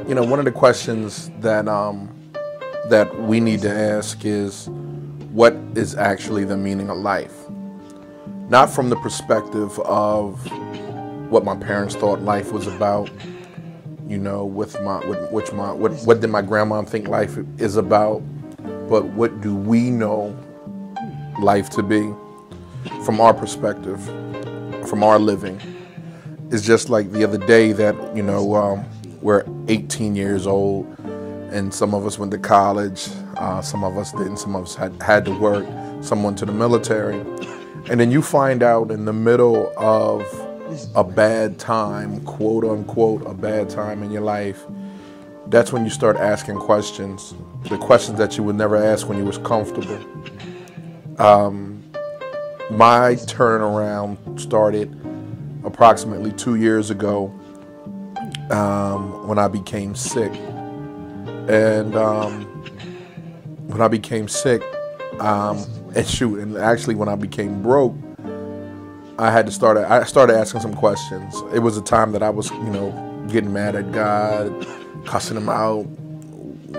One of the questions that we need to ask is, what is actually the meaning of life? Not from the perspective of what my parents thought life was about, what did my grandma think life is about, but what do we know life to be from our perspective, from our living. It's just like the other day that, we're 18 years old and some of us went to college, some of us didn't, some of us had to work, some went to the military. And then you find out in the middle of a bad time, quote unquote, a bad time in your life, that's when you start asking questions, the questions that you would never ask when you was comfortable. My turnaround started approximately 2 years ago when I became sick. And when I became sick, and actually when I became broke, I started asking some questions. It was a time that I was, getting mad at God, cussing him out,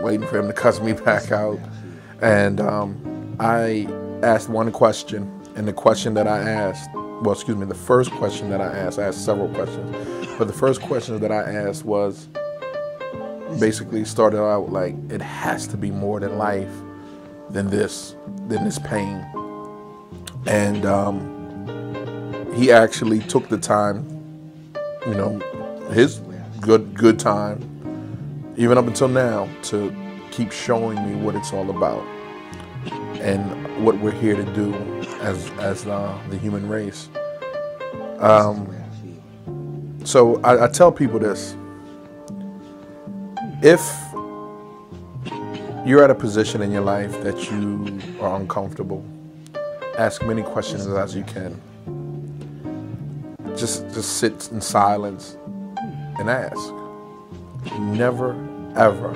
waiting for him to cuss me back out. And I asked one question, and the question that I asked, the first question that I asked several questions, but the first question that I asked was, basically started out like, it has to be more than life, than this pain. And he actually took the time, his good time, even up until now, to keep showing me what it's all about and what we're here to do as the human race. So I tell people this: if you're at a position in your life that you are uncomfortable, ask many questions as you can. Just sit in silence and ask. Never, ever,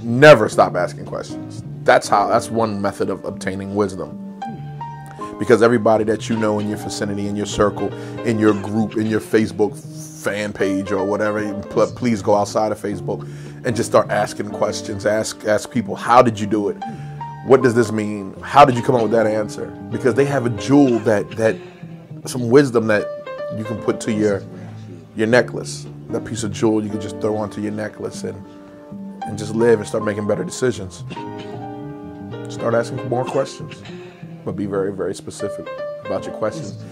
never stop asking questions. That's one method of obtaining wisdom. Because everybody that you know in your vicinity, in your circle, in your group, in your Facebook fan page or whatever, please go outside of Facebook and just start asking questions. Ask people, how did you do it? What does this mean? How did you come up with that answer? Because they have a jewel that some wisdom that you can put to your necklace. That piece of jewel you can just throw onto your necklace and just live and start making better decisions. Start asking more questions, but be very, very specific about your questions.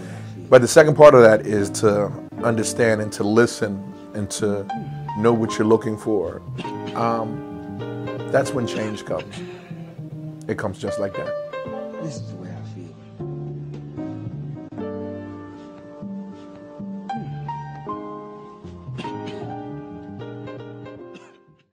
But the second part of that is to understand and to listen and to know what you're looking for. That's when change comes. It comes just like that.